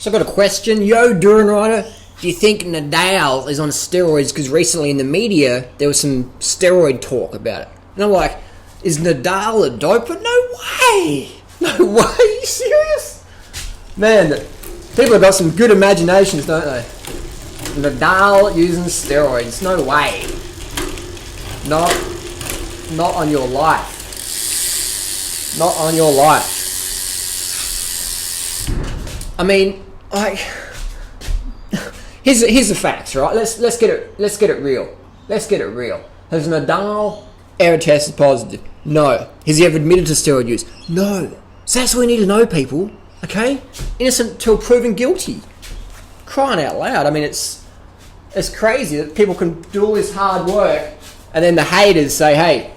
So I've got a question. Yo, Duran Rider, do you think Nadal is on steroids? Because recently in the media, there was some steroid talk about it. And I'm like, is Nadal a doper? No way! No way! Are you serious? Man, people have got some good imaginations, don't they? Nadal using steroids. No way. Not on your life. Not on your life. I mean, like, here's the facts, right? Let's get it real. Let's get it real. Has Nadal ever tested positive? No. Has he ever admitted to steroid use? No. So that's what we need to know, people. Okay? Innocent till proven guilty. Crying out loud. I mean, it's crazy that people can do all this hard work and then the haters say, hey,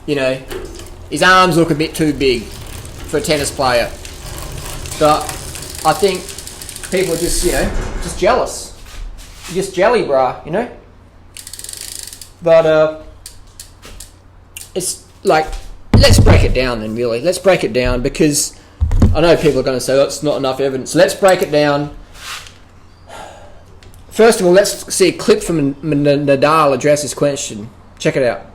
you know, his arms look a bit too big for a tennis player. But I think people are just, you know, just jealous. You're just jelly, brah, you know? But it's like, let's break it down then, really. Let's break it down because I know people are going to say that's not enough evidence. So let's break it down. First of all, let's see a clip from Nadal address this question. Check it out.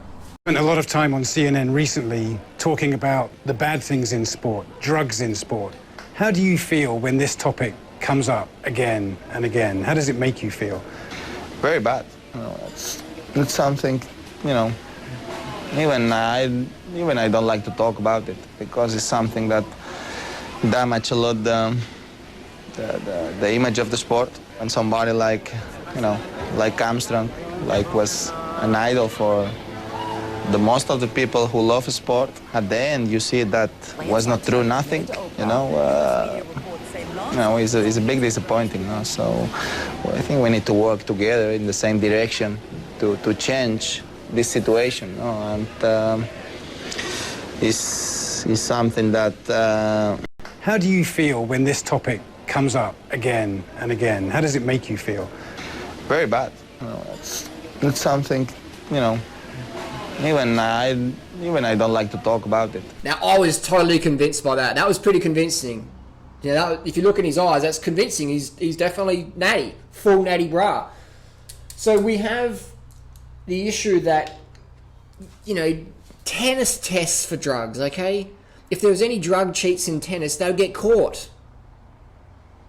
Spent a lot of time on CNN recently talking about the bad things in sport, drugs in sport. How do you feel when this topic comes up again and again? How does it make you feel? Very bad. You know, it's something, you know, even I don't like to talk about it because it's something that damage a lot the image of the sport. And somebody like, you know, like Armstrong, like was an idol for the most of the people who love sport. At the end, you see that was not true, nothing. You know, it's a big disappointing. You know? So I think we need to work together in the same direction to change this situation. You know? And it's something that. How do you feel when this topic comes up again and again? How does it make you feel? Very bad. You know, it's something, you know, even I don't like to talk about it. Now, I was totally convinced by that. That was pretty convincing. You know, if you look in his eyes, that's convincing. He's definitely natty, full natty bra. So we have the issue that, you know, tennis tests for drugs, okay? If there was any drug cheats in tennis, they would get caught.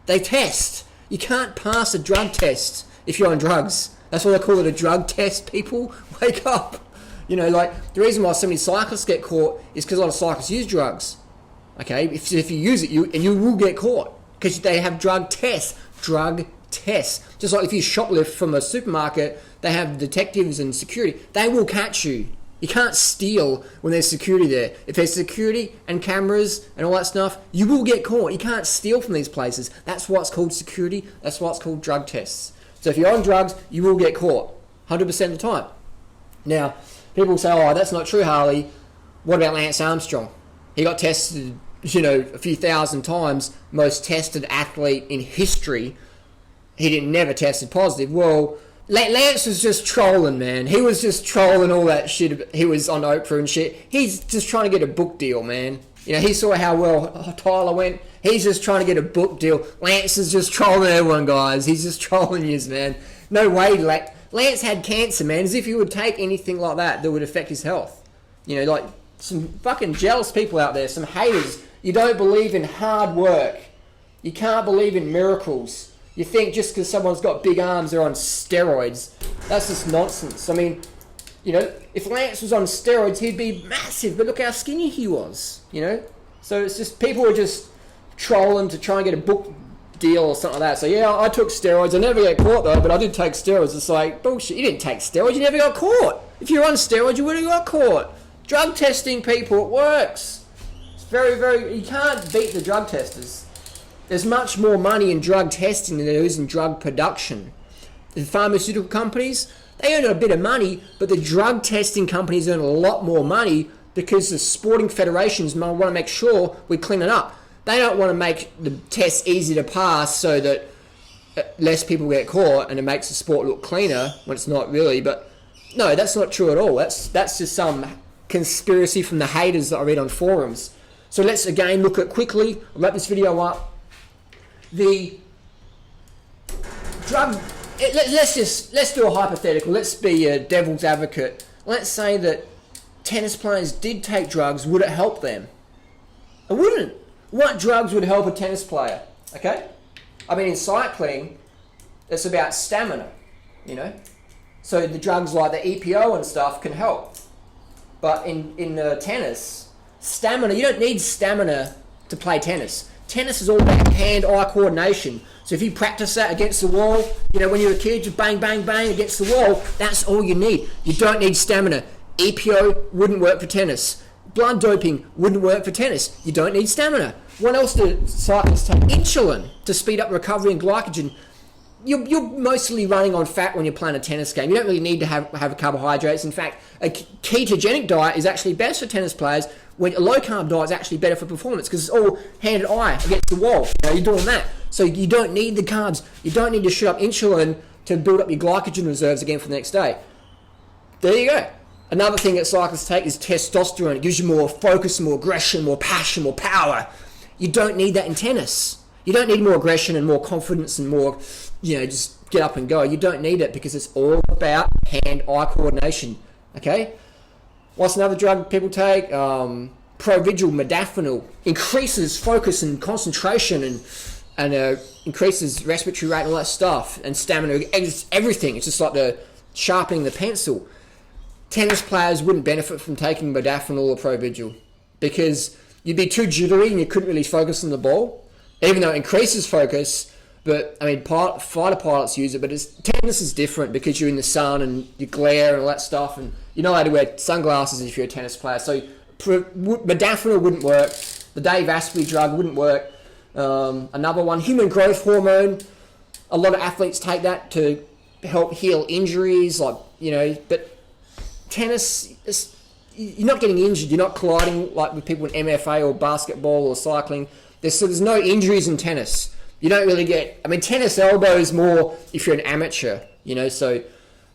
They test. You can't pass a drug test if you're on drugs. That's why they call it a drug test, people. Wake up. You know, like, the reason why so many cyclists get caught is because a lot of cyclists use drugs. Okay? If you use it, you will get caught. Because they have drug tests. Drug tests. Just like if you shoplift from a supermarket, they have detectives and security. They will catch you. You can't steal when there's security there. If there's security and cameras and all that stuff, you will get caught. You can't steal from these places. That's why it's called security. That's why it's called drug tests. So if you're on drugs, you will get caught 100% of the time. Now, people say, oh, that's not true, Harley. What about Lance Armstrong? He got tested, you know, a few thousand times. Most tested athlete in history. He never tested positive. Well, Lance was just trolling, man. He was just trolling all that shit. He was on Oprah and shit. He's just trying to get a book deal, man. You know, he saw how well Tyler went. He's just trying to get a book deal. Lance is just trolling everyone, guys. He's just trolling you, man. No way, Lance had cancer, man. As if he would take anything like that would affect his health. You know, like, some fucking jealous people out there, some haters. You don't believe in hard work. You can't believe in miracles. You think just because someone's got big arms, they're on steroids. That's just nonsense. I mean, you know, if Lance was on steroids, he'd be massive, but look how skinny he was, you know? So it's just, people are just trolling to try and get a book deal or something like that. So yeah, I took steroids. I never got caught though, but I did take steroids. It's like, bullshit. You didn't take steroids, you never got caught. If you're on steroids, you would have got caught. Drug testing, people, it works. It's very, very, you can't beat the drug testers. There's much more money in drug testing than there is in drug production. The pharmaceutical companies, they earn a bit of money, but the drug testing companies earn a lot more money because the sporting federations want to make sure we clean it up. They don't want to make the tests easy to pass so that less people get caught and it makes the sport look cleaner when it's not really. But no, that's not true at all. That's just some conspiracy from the haters that I read on forums. So let's again look at quickly, I'll wrap this video up. The Let's do a hypothetical. Let's be a devil's advocate. Let's say that tennis players did take drugs. Would it help them? It wouldn't. What drugs would help a tennis player? Okay? I mean, in cycling, it's about stamina, you know? So the drugs like the EPO and stuff can help. But in tennis, stamina, you don't need stamina to play tennis. Tennis is all about hand-eye coordination. So if you practice that against the wall, you know, when you're a kid, just bang, bang, bang against the wall, that's all you need. You don't need stamina. EPO wouldn't work for tennis. Blood doping wouldn't work for tennis. You don't need stamina. What else do cyclists take? Insulin to speed up recovery and glycogen. You're mostly running on fat when you're playing a tennis game. You don't really need to have carbohydrates. In fact, a ketogenic diet is actually best for tennis players, when a low-carb diet is actually better for performance because it's all hand-eye against the wall. You know, you're doing that. So you don't need the carbs. You don't need to shoot up insulin to build up your glycogen reserves again for the next day. There you go. Another thing that cyclists take is testosterone. It gives you more focus, more aggression, more passion, more power. You don't need that in tennis. You don't need more aggression and more confidence and more, you know, just get up and go. You don't need it because it's all about hand-eye coordination. Okay? What's another drug people take? Provigil, modafinil. Increases focus and concentration and increases respiratory rate and all that stuff. And stamina, everything. It's just like the sharpening the pencil. Tennis players wouldn't benefit from taking modafinil or Provigil because you'd be too jittery and you couldn't really focus on the ball, even though it increases focus. But I mean, fighter pilots use it, but tennis is different because you're in the sun and you glare and all that stuff, and you're not allowed to wear sunglasses if you're a tennis player. So modafinil wouldn't work. The Dave Asprey drug wouldn't work. Another one, human growth hormone. A lot of athletes take that to help heal injuries, like, you know, but tennis, you're not getting injured. You're not colliding like with people in MFA or basketball or cycling. There's no injuries in tennis. You don't really get... I mean, tennis elbow is more if you're an amateur, you know. So,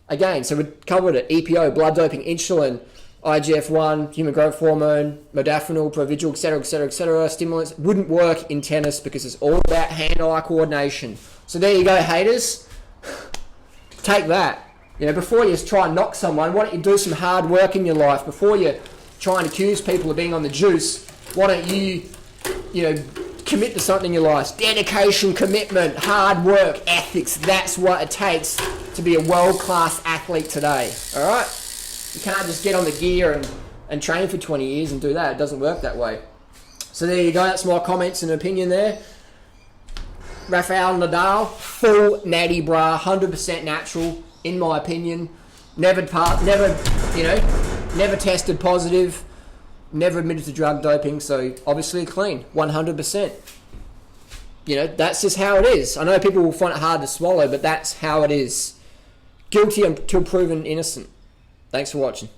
again, we covered it. EPO, blood doping, insulin, IGF-1, human growth hormone, modafinil, Provigil, etc., stimulants wouldn't work in tennis because it's all about hand-eye coordination. So there you go, haters. Take that. You know, before you try and knock someone, why don't you do some hard work in your life? Before you try and accuse people of being on the juice, why don't you know, commit to something in your life? Dedication, commitment, hard work, ethics. That's what it takes to be a world-class athlete today. All right? You can't just get on the gear and train for 20 years and do that. It doesn't work that way. So there you go. That's my comments and opinion there. Rafael Nadal, full natty bra, 100% natural. In my opinion, never tested positive, never admitted to drug doping, so obviously clean, 100%. You know, that's just how it is. I know people will find it hard to swallow, but that's how it is. Guilty until proven innocent. Thanks for watching.